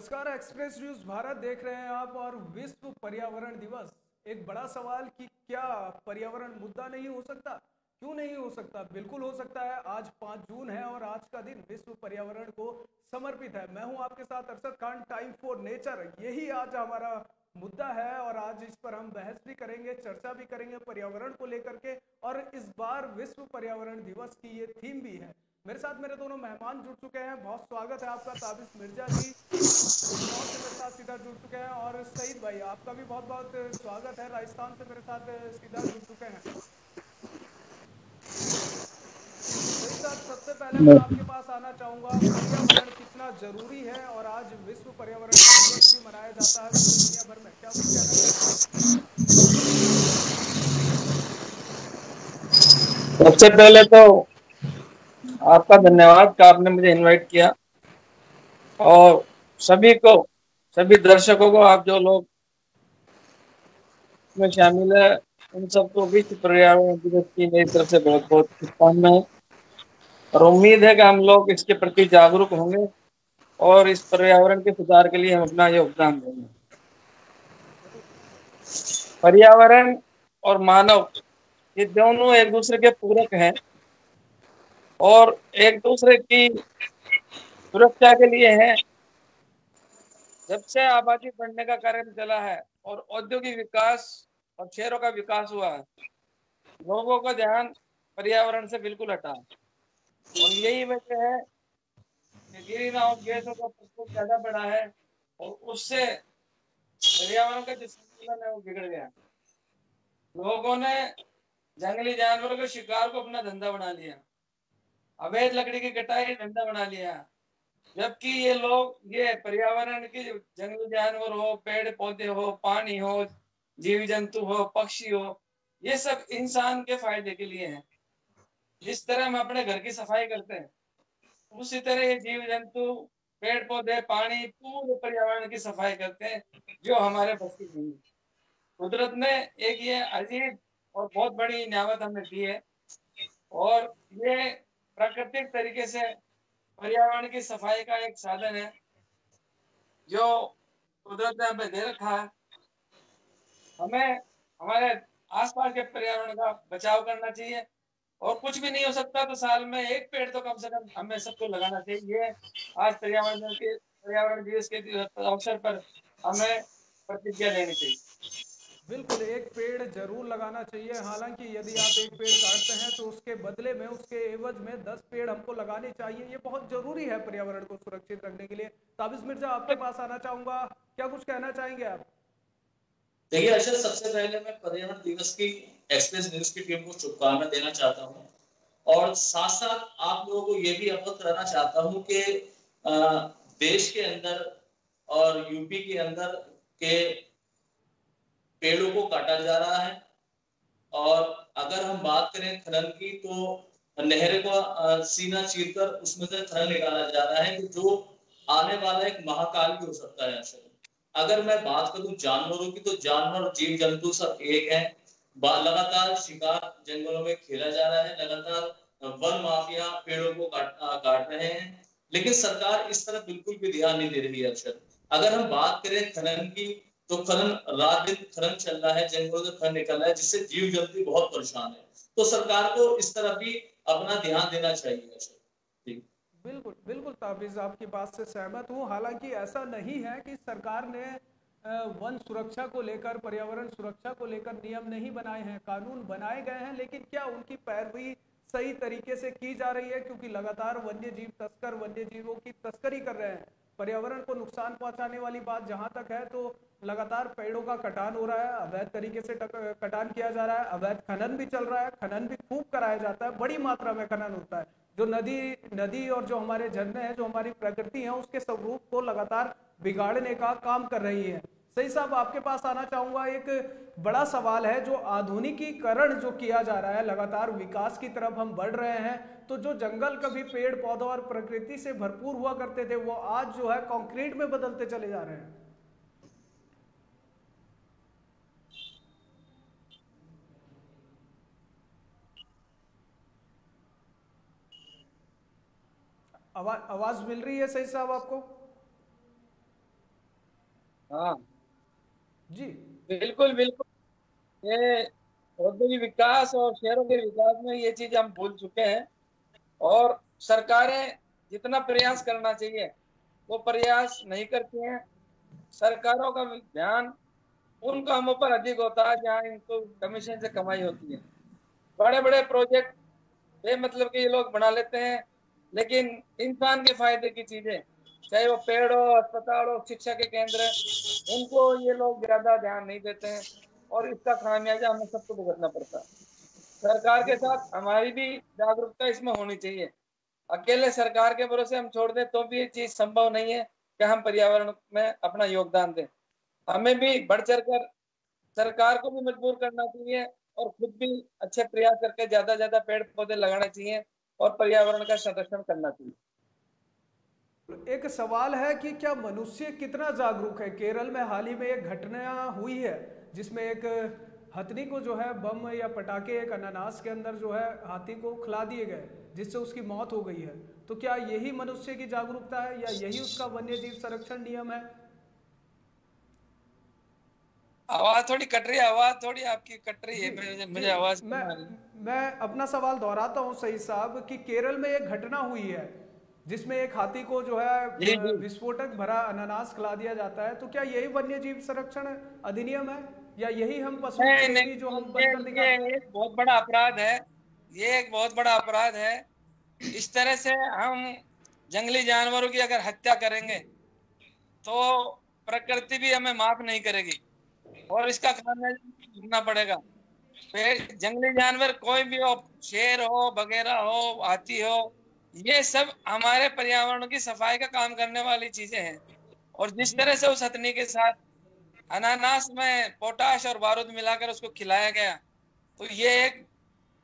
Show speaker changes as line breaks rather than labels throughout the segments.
नमस्कार, express news Bharat देख रहे हैं आप। और विश्व पर्यावरण दिवस, एक बड़ा सवाल कि क्या पर्यावरण मुद्दा नहीं हो सकता? क्यों नहीं हो सकता? बिल्कुल हो सकता है। आज 5 जून है और आज का दिन विश्व पर्यावरण को समर्पित है। मैं हूं आपके साथ Arshad Khan, time for nature, यही आज हमारा मुद्दा है। और आज इस पर हम बहस भी करेंगे, चर्चा भी करेंगे पर्यावरण को लेकर के। और इस बार विश्व पर्यावरण दिवस की ये थीम भी है। मेरे साथ मेरे दोनों मेहमान जुड़ चुके हैं। बहुत स्वागत है आपका। ताबिश मिर्जा जी बिजनौर से मेरे साथ सीधा जुड़ चुके हैं, और सईद भाई आपका भी बहुत बहुत स्वागत है, राजस्थान से मेरे साथ सीधा जुड़ चुके हैं। सईद साहब, सबसे पहले मैं आपके पास आना चाहूँगा, पर्यावरण कितना जरूरी है और आज विश्व पर्यावरण का दिवस भी मनाया जाता है पूरी दुनिया भर में, क्या कुछ कहना चाहेंगे आप?
सबसे पहले तो आपका धन्यवाद कि आपने मुझे इनवाइट किया। और सभी को, सभी दर्शकों को, आप जो लोग में शामिल है, उन सबको विश्व पर्यावरण दिवस की मेरी तरफ से बहुत बहुत शुभकामनाएं। और उम्मीद है कि हम लोग इसके प्रति जागरूक होंगे और इस पर्यावरण के सुधार के लिए हम अपना योगदान देंगे। पर्यावरण और मानव, ये दोनों एक दूसरे के पूरक हैं और एक दूसरे की सुरक्षा के लिए हैं। जब से आबादी बढ़ने का कार्य चला है और औद्योगिक विकास और शहरों का विकास हुआ है, लोगों का ध्यान पर्यावरण से बिल्कुल हटा है। और यही वजह है कि ग्रीन हाउस गैसों का प्रकोप ज्यादा बढ़ा है और उससे पर्यावरण का जो संतुलन है वो बिगड़ गया। लोगों ने जंगली जानवरों के शिकार को अपना धंधा बना लिया, अवैध लकड़ी की कटाई धंधा बना लिया। जबकि ये लोग, ये पर्यावरण की, जंगली जानवर हो, पेड़ पौधे हो, पानी हो, जीव जंतु हो, पक्षी हो, ये सब इंसान के फायदे के लिए है। जिस तरह हम अपने घर की सफाई करते हैं, उसी तरह ये जीव जंतु, पेड़ पौधे, पानी, पूरे पर्यावरण की सफाई करते हैं, जो हमारे बस की नहीं है। कुदरत ने एक ये अजीब और बहुत बड़ी नियामत हमें दी है, और ये प्राकृतिक तरीके से पर्यावरण की सफाई का एक साधन है जो कुदरत ने हमें दे रखा है। हमें हमारे आसपास के पर्यावरण का बचाव करना चाहिए। और कुछ भी नहीं हो सकता तो साल में एक पेड़ तो कम से कम हमें सबको लगाना चाहिए। आज पर्यावरण दिवस के अवसर पर हमें प्रतिज्ञा लेनी चाहिए।
बिल्कुल, एक पेड़ जरूर लगाना चाहिए। हालांकि यदि आप एक पेड़ काटते हैं तो उसके बदले में, उसके एवज में 10 पेड़ हमको लगाने चाहिए। ये बहुत जरूरी है पर्यावरण को सुरक्षित रखने के लिए। ताबिज मिर्जा, आपके पास आना चाहूंगा, क्या कुछ कहना चाहेंगे आप?
देखिए अर्षद, सबसे पहले मैं पर्यावरण दिवस की एक्सप्रेस न्यूज की टीम को शुभकामनाएं देना चाहता हूं, और साथ साथ आप लोगों को ये भी अवगत कराना चाहता हूं कि देश के अंदर और यूपी के अंदर के पेड़ों को काटा जा रहा है। और अगर हम बात करें खनन की, तो नहर को सीना चीरकर उसमें से खनन निकाला जा रहा है, कि जो आने वाला एक महाकाल भी हो सकता है। अगर मैं बात करूं जानवरों की, तो जानवर, जीव जंतु सब एक हैं। लगातार शिकार जंगलों में खेला जा रहा है, लगातार वन माफिया पेड़ों को काट रहे हैं, लेकिन सरकार इस तरफ बिल्कुल भी ध्यान नहीं दे रही है। अक्षर, अगर हम बात करें खनन की, तो खनन, रात दिन खनन चल रहा है, जंगलों से खनन निकल रहा है, जिससे जीव जंतु बहुत परेशान है। तो सरकार को इस तरफ भी अपना ध्यान देना चाहिए। अक्षर जी।
बिल्कुल बिल्कुल, ताबिज आपकी बात से सहमत हूँ। हालांकि ऐसा नहीं है कि सरकार ने वन सुरक्षा को लेकर, पर्यावरण सुरक्षा को लेकर नियम नहीं बनाए हैं, कानून बनाए गए हैं, लेकिन क्या उनकी पैरवी सही तरीके से की जा रही है? क्योंकि लगातार वन्य जीव तस्कर वन्य जीवों की तस्करी कर रहे हैं। पर्यावरण को नुकसान पहुंचाने वाली बात जहां तक है, तो लगातार पेड़ों का कटान हो रहा है, अवैध तरीके से कटान किया जा रहा है, अवैध खनन भी चल रहा है, खनन भी खूब कराया जाता है, बड़ी मात्रा में खनन होता है। जो नदी नदी और जो हमारे झरने हैं, जो हमारी प्रकृति है, उसके स्वरूप को लगातार बिगाड़ने का काम कर रही है। सही साहब, आपके पास आना चाहूंगा। एक बड़ा सवाल है, जो आधुनिकीकरण जो किया जा रहा है, लगातार विकास की तरफ हम बढ़ रहे हैं, तो जो जंगल कभी पेड़ पौधों और प्रकृति से भरपूर हुआ करते थे, वो आज जो है कंक्रीट में बदलते चले जा रहे हैं। आवाज मिल रही है सही साहब आपको?
हाँ,
जी।
बिल्कुल बिल्कुल। ये औद्योगिक विकास और शहरों के विकास में ये चीज हम भूल चुके हैं। और सरकारें जितना प्रयास करना चाहिए वो प्रयास नहीं करती हैं। सरकारों का ध्यान उन कामों पर अधिक होता है जहाँ इनको कमीशन से कमाई होती है। बड़े बड़े प्रोजेक्ट बेमतलब के ये लोग बना लेते हैं, लेकिन इंसान के फायदे की चीजें, चाहे वो पेड़ हो, अस्पताल हो, शिक्षा के केंद्र, उनको ये लोग ज्यादा ध्यान नहीं देते हैं। और इसका खामियाजा हमें सबको भुगतना पड़ता है। सरकार के
बिल्कुल।
साथ हमारी भी जागरूकता इसमें होनी चाहिए। अकेले सरकार के भरोसे हम छोड़ दें तो भी ये चीज संभव नहीं है कि हम पर्यावरण में अपना योगदान दें। हमें भी बढ़ चढ़ कर सरकार को भी मजबूर करना चाहिए और खुद भी अच्छे प्रयास करके ज्यादा पेड़ पौधे लगाने चाहिए और पर्यावरण का संरक्षण करना चाहिए।
एक सवाल है कि क्या मनुष्य कितना जागरूक है। केरल में हाल ही में एक घटना हुई है जिसमें एक हथनी को जो है बम या पटाखे एक अनानास के अंदर जो है हाथी को खिला दिए गए, जिससे उसकी मौत हो गई है। तो क्या यही मनुष्य की जागरूकता है या यही उसका वन्य जीव संरक्षण नियम है?
आवाज थोड़ी कट रही है, आवाज थोड़ी आपकी कट रही
जी।
है, मुझे
जी।
मुझे आवाज
मैं
कम आ रही है।
मैं अपना सवाल दोहराता हूं सही साहब कि केरल में एक घटना हुई है जिसमें एक हाथी को जो है
जी जी।
विस्फोटक भरा अनानास खिला दिया जाता है। तो क्या यही वन्य जीव संरक्षण अधिनियम है या यही हम पशु
नहीं
प्रेमी जो
नहीं,
हम
ये
बनकर दिखाते हैं?
ये एक बहुत बड़ा अपराध है। ये एक बहुत बड़ा अपराध है। इस तरह से हम जंगली जानवरों की अगर हत्या करेंगे तो प्रकृति भी हमें माफ नहीं करेगी और इसका खामियाजा भुगतना पड़ेगा। पेड़, जंगली जानवर कोई भी हो, शेर हो, बगैरा हो, हाथी हो, ये सब हमारे पर्यावरण की सफाई का काम करने वाली चीजें हैं। और जिस
जी।
तरह से उस हथनी के साथ अनानास में पोटाश और बारूद मिलाकर उसको खिलाया गया, तो ये एक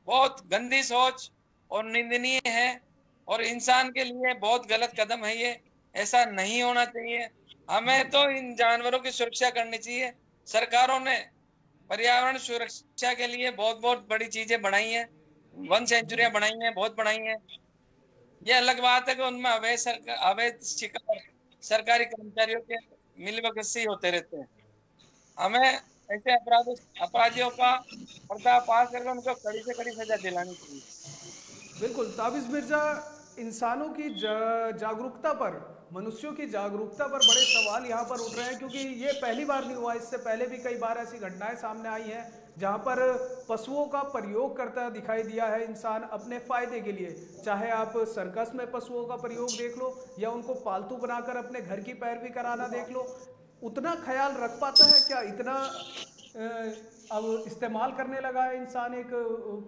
बहुत गंदी सोच और निंदनीय है और इंसान के लिए बहुत गलत कदम है ये। ऐसा नहीं होना चाहिए। हमें तो इन जानवरों की सुरक्षा करनी चाहिए। सरकारों ने पर्यावरण सुरक्षा के लिए बहुत बहुत बड़ी चीजें बनाई हैं, वन
जी।
सेंचुरियां बनाई हैं, बहुत बनाई हैं। ये अलग बात है कि उनमें अवैध शिकार सरकारी कर्मचारियों के मिलीभगत होते रहते हैं। हमें ऐसे अपराधियों का पर्दाफाश करके उनको कड़ी से कड़ी सजा दिलानी चाहिए।
बिल्कुल। ताबिज मिर्जा, इंसानों की जागरूकता पर, मनुष्यों की जागरूकता पर बड़े सवाल यहाँ पर उठ रहे हैं, क्योंकि ये पहली बार नहीं हुआ। इससे पहले भी कई बार ऐसी घटनाएं सामने आई हैं जहाँ पर पशुओं का प्रयोग करता दिखाई दिया है इंसान अपने फायदे के लिए। चाहे आप सर्कस में पशुओं का प्रयोग देख लो या उनको पालतू बनाकर अपने घर की पैरवी कराना देख लो। उतना ख्याल रख पाता है क्या? इतना अब इस्तेमाल करने लगा है इंसान एक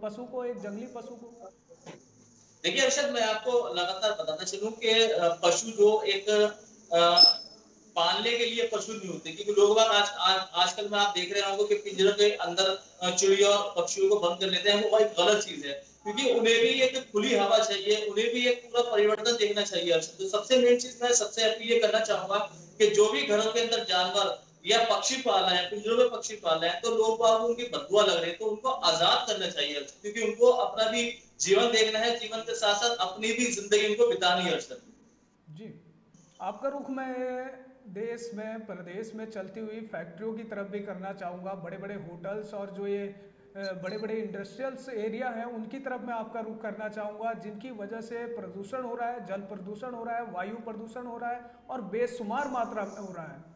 पशु को, एक जंगली पशु को।
देखिए अरशद, मैं आपको लगातार बताता चलूं कि पशु जो एक पालने के लिए पशु नहीं होते, क्योंकि लोग आजकल में आप देख रहे होंगे कि पिंजरे के अंदर चिड़िया और पक्षियों को बंद कर लेते हैं। वो एक गलत चीज है, क्योंकि उन्हें भी एक खुली हवा चाहिए, उन्हें भी एक पूरा परिवर्तन देखना चाहिए अरशद। तो सबसे मेन चीज मैं सबसे अपील ये करना चाहूंगा कि जो भी घरों के अंदर जानवर या पक्षी पाला है, पिंजरों में पक्षी पाला है, तो लोग बाग उनकी बदुआ लग रहे हैं, तो उनको आजाद करना चाहिए अरशद, क्योंकि उनको अपना भी जीवन देखना है, जीवन के साथ साथ अपनी भी जिंदगी उनको बितानी है अरशद।
जी। आपका रुख मैं देश में, प्रदेश में चलती हुई फैक्ट्रियों की तरफ भी करना चाहूँगा। बड़े बड़े होटल्स और जो ये बड़े बड़े इंडस्ट्रियल्स एरिया हैं उनकी तरफ मैं आपका रुख करना चाहूँगा, जिनकी वजह से प्रदूषण हो रहा है, जल प्रदूषण हो रहा है, वायु प्रदूषण हो रहा है और बेशुमार मात्रा में हो रहा है।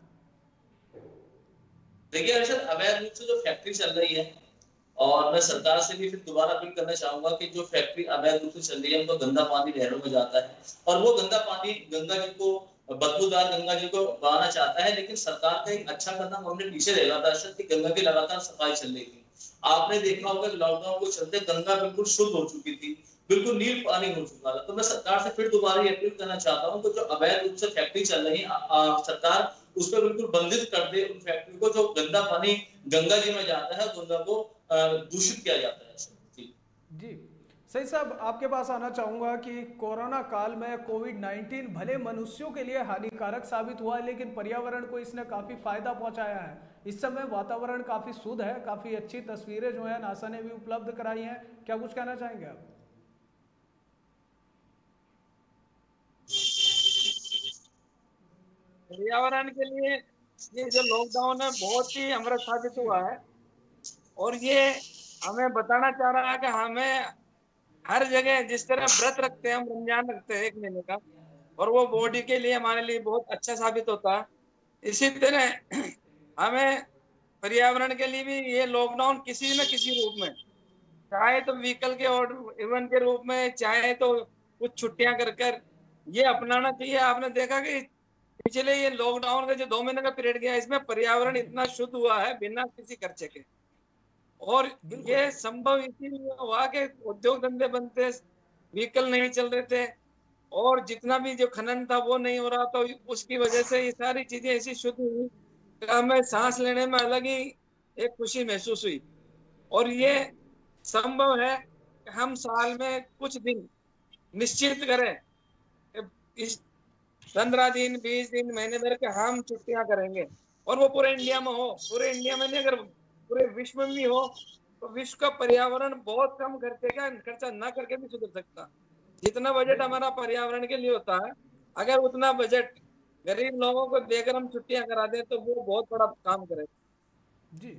देखिए अरशद, अवैध रूप से जो फैक्ट्री चल रही है, और मैं सरकार से भी फिर दोबारा अपील करना चाहूंगा कि जो फैक्ट्री अवैध रूप से चल रही है उनको गंदा पानी नहरों में जाता है, और वो गंदा पानी गंगा जी को, बदबूदार गंगा जी को बहाना चाहता है। लेकिन सरकार का एक अच्छा कदम हमने पीछे देखा था अरशद, कि गंगा की लगातार सफाई चल रही थी। आपने देखा होगा कि लॉकडाउन को चलते गंगा बिल्कुल शुद्ध हो चुकी थी, बिल्कुल नील पानी हो चुका था। तो मैं सरकार से फिर दोबारा ये अपील करना चाहता हूँ कि जो अवैध रूप से फैक्ट्री चल रही है, सरकार उस पर बिल्कुल बंदिश कर दे उन फैक्ट्री को, जो गंदा पानी गंगा जी में जाता है, गंगा को दूषित किया जाता है। जी
जी। सही साहब, आपके पास आना चाहूँगा कि कोरोना काल में कोविड-19 भले मनुष्यों के लिए हानिकारक साबित हुआ है, लेकिन पर्यावरण को इसने काफ़ी फायदा पहुंचाया है। इस समय वातावरण काफ़ी शुद्ध है, काफ़ी अच्छी तस्वीरें जो है नासा ने भी उपलब्ध कराई हैं। क्या कुछ कहना चाहेंगे आप?
पर्यावरण के लिए ये जो लॉकडाउन है बहुत ही अमृत साबित हुआ है, और ये हमें बताना चाह रहा है कि हमें हर जगह जिस तरह व्रत रखते हैं, हम रमजान रखते हैं 1 महीने का, और वो बॉडी के लिए हमारे लिए बहुत अच्छा साबित होता है, इसी तरह हमें पर्यावरण के लिए भी ये लॉकडाउन किसी न किसी रूप में, चाहे तो व्हीकल के ऑर्डर इवन के रूप में, चाहे तो कुछ छुट्टियां कर कर ये अपनाना चाहिए। आपने देखा कि पिछले ये लॉकडाउन का जो 2 महीने का पीरियड गया, इसमें पर्यावरण इतना शुद्ध हुआ है बिना किसी खर्चे के, और ये संभव इसीलिए हुआ कि उद्योग धंधे बनते, व्हीकल नहीं चल रहे थे, और जितना भी जो खनन था वो नहीं हो रहा, तो उसकी वजह से ये सारी चीजें ऐसी शुद्ध हुई कि हमें सांस लेने में अलग ही एक खुशी महसूस हुई। और ये संभव है कि हम साल में कुछ दिन निश्चित करें, इस 15 दिन 20 दिन महीने भर के हम छुट्टियां करेंगे, और वो पूरे इंडिया में हो, पूरे इंडिया में नहीं अगर पूरे विश्व में भी हो, तो विश्व का पर्यावरण बहुत कम खर्चा ना करके भी सुधर सकता। जितना बजट हमारा पर्यावरण के लिए होता है, अगर उतना बजट गरीब लोगों को देकर हम छुट्टियां करा दें तो वो बहुत बड़ा काम करेगा।
जी,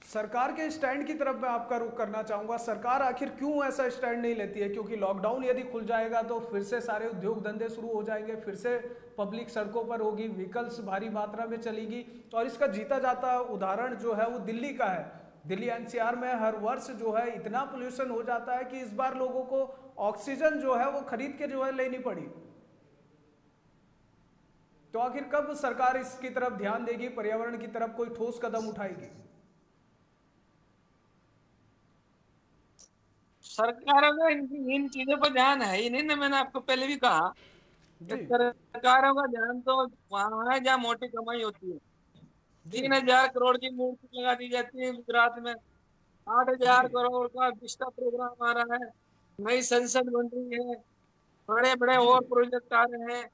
सरकार के स्टैंड की तरफ मैं आपका रुख करना चाहूंगा। सरकार आखिर क्यों ऐसा स्टैंड नहीं लेती है? क्योंकि लॉकडाउन यदि खुल जाएगा तो फिर से सारे उद्योग धंधे शुरू हो जाएंगे, फिर से पब्लिक सड़कों पर होगी, व्हीकल्स भारी मात्रा में चलेगी, और इसका जीता जाता उदाहरण जो है वो दिल्ली का है। दिल्ली एनसीआर में हर वर्ष जो है इतना पोल्यूशन हो जाता है कि इस बार लोगों को ऑक्सीजन जो है वो खरीद के जो है लेनी पड़ी। तो आखिर कब सरकार इसकी तरफ ध्यान देगी, पर्यावरण की तरफ कोई ठोस कदम उठाएगी?
सरकारों का इन चीजों पर ध्यान है ही नहीं ना। मैंने आपको पहले भी कहा, सरकारों का ध्यान तो वहां है जहाँ मोटी कमाई होती है। 3000 करोड़ की मूर्ति लगा दी जाती है गुजरात में, 8000 करोड़ का विस्टा प्रोग्राम आ रहा है, नई संसद बन रही है, बड़े बड़े और प्रोजेक्ट आ रहे हैं,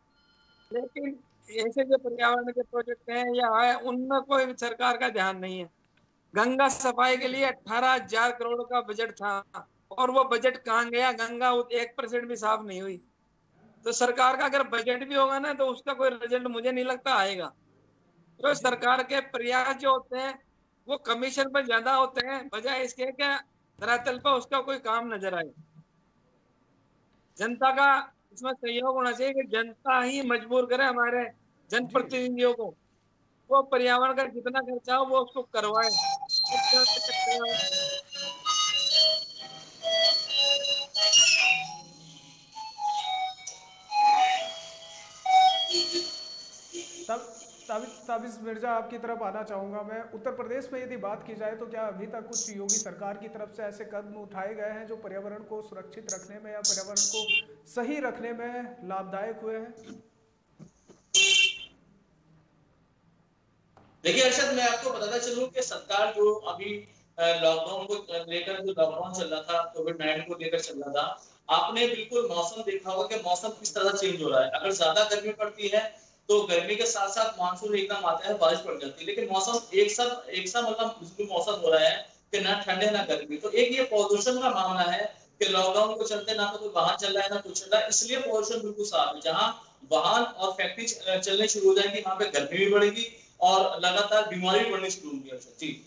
लेकिन ऐसे जो पर्यावरण के प्रोजेक्ट हैं या है उनमें कोई सरकार का ध्यान नहीं है। गंगा सफाई के लिए 18,000 करोड़ का बजट था, और वो बजट कहाँ गया? गंगा 1% भी साफ नहीं हुई। तो सरकार का अगर बजट भी होगा ना तो उसका कोई रिजल्ट मुझे नहीं लगता आएगा। तो सरकार के प्रयास जो होते हैं वो कमीशन पर ज्यादा होते हैं, बजाय इसके क्या धरातल पर उसका कोई काम नजर आए। जनता का इसमें सहयोग होना चाहिए कि जनता ही मजबूर करे हमारे जनप्रतिनिधियों को, वो पर्यावरण का जितना खर्चा हो वो उसको करवाए।
ताबिज़ मिर्जा, आपकी तरफ आना चाहूँगा मैं। उत्तर प्रदेश में यदि बात की जाए तो क्या अभी तक कुछ योगी सरकार की तरफ से ऐसे कदम उठाए गए हैं जो पर्यावरण को सुरक्षित रखने में या पर्यावरण को सही रखने में लाभदायक हुए हैं?
देखिए अर्शद, मैं आपको बताता चलूं कि सरकार जो अभी लॉकडाउन को लेकर, जो लॉकडाउन चल रहा था, कोविड-19 को लेकर चल रहा था, आपने बिल्कुल मौसम देखा होगा कि मौसम किस तरह चेंज हो रहा है। अगर ज्यादा गर्मी पड़ती है तो गर्मी के साथ साथ मानसून एकदम आता है, बारिश पड़ जाती है, लेकिन मौसम एक सा मतलब बिल्कुल मौसम हो रहा है कि ना ठंडे ना गर्मी। तो एक ये प्रदूषण का मामला है कि लॉकडाउन को चलते ना तो कोई वाहन चल रहा है ना कुछ चल रहा है, इसलिए प्रदूषण बिल्कुल साफ है। जहाँ वाहन और फैक्ट्री चलने शुरू हो जाएंगी वहां पे गर्मी भी बढ़ेगी और लगातार बीमारी बढ़नी शुरू होगी। जी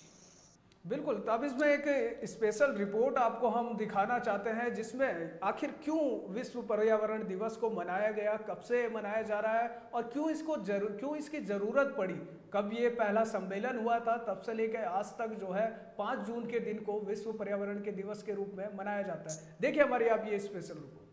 बिल्कुल। ताबिज़ में एक स्पेशल रिपोर्ट आपको हम दिखाना चाहते हैं जिसमें आखिर क्यों विश्व पर्यावरण दिवस को मनाया गया, कब से मनाया जा रहा है, और क्यों इसकी ज़रूरत पड़ी, कब ये पहला सम्मेलन हुआ था, तब से लेकर आज तक जो है 5 जून के दिन को विश्व पर्यावरण के दिवस के रूप में मनाया जाता है। देखिए हमारी आप ये स्पेशल रिपोर्ट।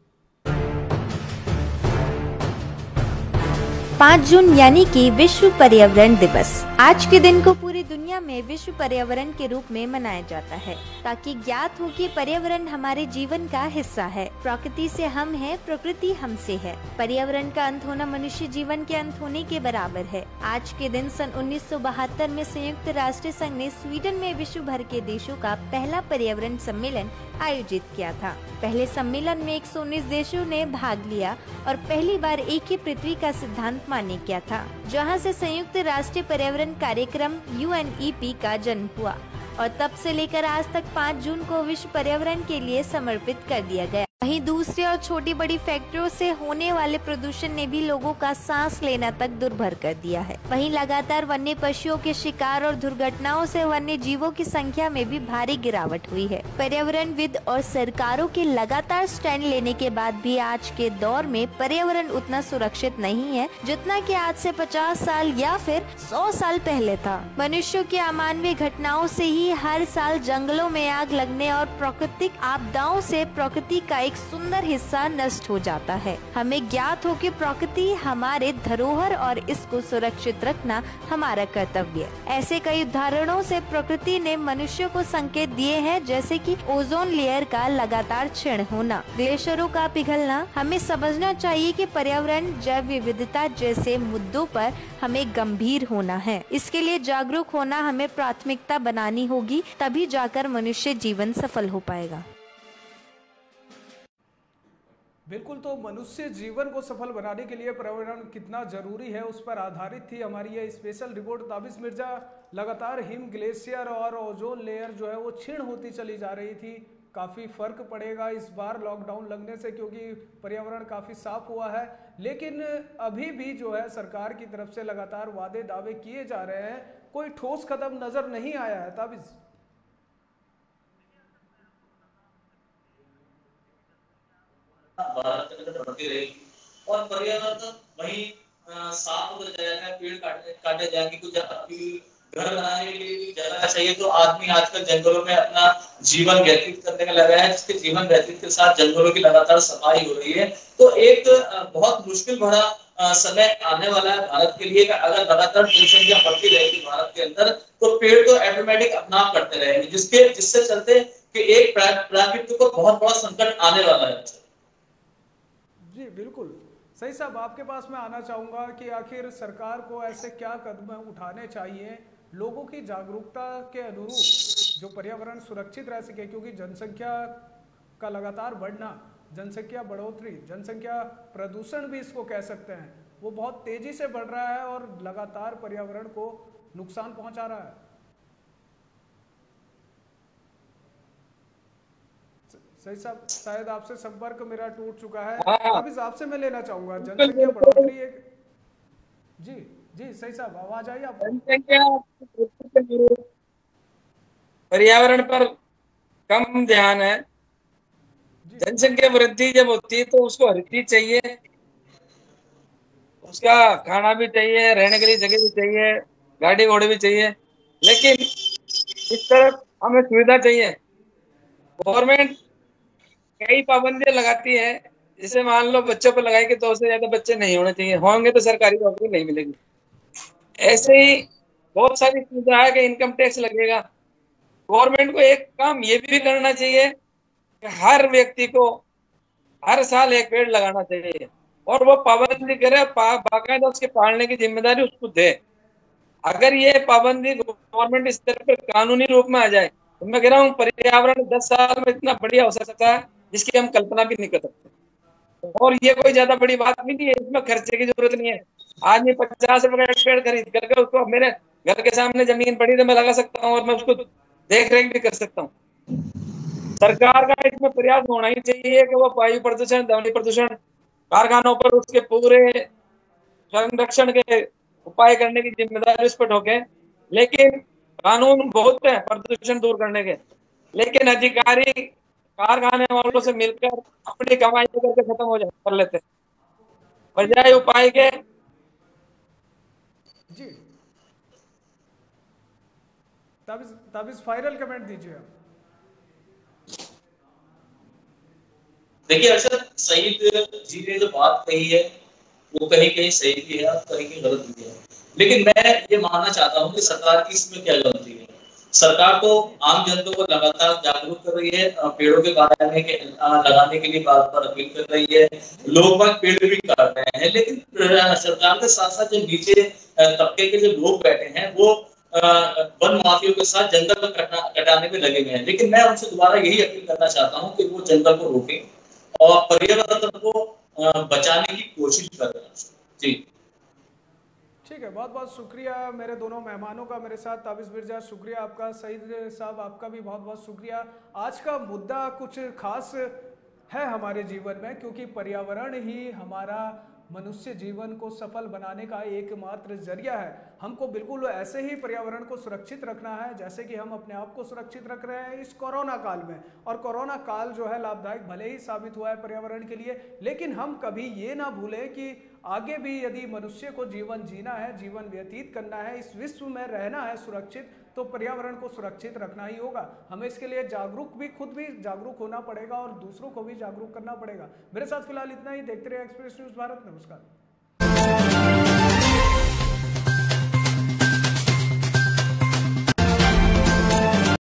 5 जून यानी कि विश्व पर्यावरण दिवस। आज के दिन को पूरी दुनिया में विश्व पर्यावरण के रूप में मनाया जाता है ताकि ज्ञात हो कि पर्यावरण हमारे जीवन का हिस्सा है। प्रकृति से हम हैं, प्रकृति हमसे है। पर्यावरण का अंत होना मनुष्य जीवन के अंत होने के बराबर है। आज के दिन सन 1972 में संयुक्त राष्ट्र संघ ने स्वीडन में विश्व भर के देशों का पहला पर्यावरण सम्मेलन आयोजित किया था। पहले सम्मेलन में 119 देशों ने भाग लिया और पहली बार एक ही पृथ्वी का सिद्धांत मान्य किया था, जहां से संयुक्त राष्ट्र पर्यावरण कार्यक्रम UNEP का जन्म हुआ और तब से लेकर आज तक 5 जून को विश्व पर्यावरण के लिए समर्पित कर दिया गया। वहीं दूसरी और छोटी बड़ी फैक्ट्रियों से होने वाले प्रदूषण ने भी लोगों का सांस लेना तक दुर्भर कर दिया है। वहीं लगातार वन्य पशुओं के शिकार और दुर्घटनाओं से वन्य जीवों की संख्या में भी भारी गिरावट हुई है। पर्यावरणविद और सरकारों के लगातार स्टैंड लेने के बाद भी आज के दौर में पर्यावरण उतना सुरक्षित नहीं है जितना कि आज से 50 साल या फिर 100 साल पहले था। मनुष्यों की अमानवीय घटनाओं से ही हर साल जंगलों में आग लगने और प्राकृतिक आपदाओं से प्रकृति का एक सुंदर हिस्सा नष्ट हो जाता है। हमें ज्ञात हो कि प्रकृति हमारे धरोहर और इसको सुरक्षित रखना हमारा कर्तव्य है। ऐसे कई उदाहरणों से प्रकृति ने मनुष्यों को संकेत दिए हैं, जैसे कि ओजोन लेयर का लगातार क्षीण होना, ग्लेशियरों का पिघलना। हमें समझना चाहिए कि पर्यावरण, जैव विविधता जैसे मुद्दों पर हमें गंभीर होना है। इसके लिए जागरूक होना हमें प्राथमिकता बनानी होगी, तभी जाकर मनुष्य जीवन सफल हो पाएगा।
बिल्कुल, तो मनुष्य जीवन को सफल बनाने के लिए पर्यावरण कितना जरूरी है उस पर आधारित थी हमारी ये स्पेशल रिपोर्ट। ताबिज़ मिर्जा, लगातार हिम ग्लेशियर और ओजोन लेयर जो है वो क्षीण होती चली जा रही थी। काफ़ी फर्क पड़ेगा इस बार लॉकडाउन लगने से, क्योंकि पर्यावरण काफ़ी साफ हुआ है। लेकिन अभी भी जो है सरकार की तरफ से लगातार वादे दावे किए जा रहे हैं, कोई ठोस कदम नजर नहीं आया है। ताबिज़
भारत के अंदर बढ़ती रहेगी और पर्यावरण वही साफ होता जाएगा, पेड़ काटे जाएंगे। कुछ घर बनाने के लिए भी जगह चाहिए, तो आदमी आजकल जंगलों में अपना जीवन व्यतीत करने में लगा है, जिसके जीवन व्यतीत के साथ जंगलों की लगातार सफाई हो रही है। तो एक बहुत मुश्किल भरा समय आने वाला है भारत के लिए। अगर लगातार जनसंख्या बढ़ती रहेगी भारत के अंदर, तो पेड़ तो ऑटोमेटिक अपना करते रहेंगे, जिससे चलते कि एक प्राकृतिक को बहुत बड़ा संकट आने वाला है।
जी बिल्कुल सही साहब, आपके पास मैं आना चाहूँगा कि आखिर सरकार को ऐसे क्या कदम उठाने चाहिए लोगों की जागरूकता के अनुरूप जो पर्यावरण सुरक्षित रह सके, क्योंकि जनसंख्या का लगातार बढ़ना, जनसंख्या बढ़ोतरी, जनसंख्या प्रदूषण भी इसको कह सकते हैं, वो बहुत तेजी से बढ़ रहा है और लगातार पर्यावरण को नुकसान पहुंचा रहा है। सही साहब, शायद आपसे संपर्क मेरा टूट चुका है। अब इस आपसे मैं लेना चाहूंगा, जनसंख्या बढ़ोतरी एक जी जी सही साहब, आवाज आई आपको?
जनसंख्या पर्यावरण पर कम ध्यान है। जनसंख्या वृद्धि जब होती है तो उसको हर चीज चाहिए, उसका खाना भी चाहिए, रहने के लिए जगह भी चाहिए, गाड़ी घोड़े भी चाहिए, लेकिन इस तरफ हमें सुविधा चाहिए। गवर्नमेंट कई पाबंदियां लगाती है, जैसे मान लो बच्चों पर लगाई कि 2 से ज्यादा बच्चे नहीं होने चाहिए, होंगे तो सरकारी नौकरी नहीं मिलेगी। ऐसे ही बहुत सारी सुविधा है कि इनकम टैक्स लगेगा। गवर्नमेंट को एक काम ये भी करना चाहिए कि हर व्यक्ति को हर साल एक पेड़ लगाना चाहिए, और वो पाबंदी करे, बाकायदा उसके पालने की जिम्मेदारी उसको दे। अगर ये पाबंदी गवर्नमेंट इस तरह पर कानूनी रूप में आ जाए तो मैं कह रहा हूँ पर्यावरण 10 साल में इतना बढ़िया हो सकता है जिसकी हम कल्पना भी नहीं कर सकते। और ये कोई ज्यादा बड़ी बात भी नहीं है, इसमें खर्चे की जरूरत नहीं है। आदमी 50 रुपए का पेड़ खरीद करके उसको मेरे घर के सामने जमीन पड़ी तो मैं लगा सकता हूँ और मैं उसको देख रेख भी कर सकता हूँ। सरकार का इसमें प्रयास होना ही चाहिए कि वो वायु प्रदूषण, ध्वनि प्रदूषण, कारखानों पर उसके पूरे संरक्षण के उपाय करने की जिम्मेदारी उस पर ठोके। लेकिन कानून बहुत है प्रदूषण दूर करने के, लेकिन अधिकारी कारखाने वालों से मिलकर अपनी कमाई करके खत्म हो कर लेते बजाय उपाय के।
जी ताबिज़ फाइनल कमेंट दीजिए आप।
देखिए अर्शद, सईद जी ने जो बात कही है वो कहीं कहीं सही भी है और कहीं कहीं गलत भी है, लेकिन मैं ये मानना चाहता हूँ कि सरकार की इसमें क्या गलती है। सरकार तो आम जनता को लगातार जागरूक कर रही है, पेड़ों के बारे में लगाने के लिए बार बार अपील कर रही है, लोग बाग पेड़ भी काट रहे हैं, लेकिन सरकार के साथ साथ जो नीचे तबके के जो लोग बैठे हैं वो वन माफियों के साथ जंगल कटाने में लगे हुए हैं। लेकिन मैं उनसे दोबारा यही अपील करना चाहता हूँ कि वो जंगल को रोकें और पर्यावरण को बचाने की कोशिश कर रहे हैं। जी
ठीक है, बहुत बहुत शुक्रिया मेरे दोनों मेहमानों का मेरे साथ। ताबिज़ मिर्जा शुक्रिया आपका, सईद साहब आपका भी बहुत बहुत शुक्रिया। आज का मुद्दा कुछ खास है हमारे जीवन में, क्योंकि पर्यावरण ही हमारा मनुष्य जीवन को सफल बनाने का एकमात्र जरिया है। हमको बिल्कुल ऐसे ही पर्यावरण को सुरक्षित रखना है जैसे कि हम अपने आप को सुरक्षित रख रहे हैं इस कोरोना काल में। और कोरोना काल जो है लाभदायक भले ही साबित हुआ है पर्यावरण के लिए, लेकिन हम कभी ये ना भूलें कि आगे भी यदि मनुष्य को जीवन जीना है, जीवन व्यतीत करना है, इस विश्व में रहना है सुरक्षित, तो पर्यावरण को सुरक्षित रखना ही होगा। हमें इसके लिए खुद भी जागरूक होना पड़ेगा और दूसरों को भी जागरूक करना पड़ेगा। मेरे साथ फिलहाल इतना ही। देखते रहिए एक्सप्रेस न्यूज़ भारत। नमस्कार।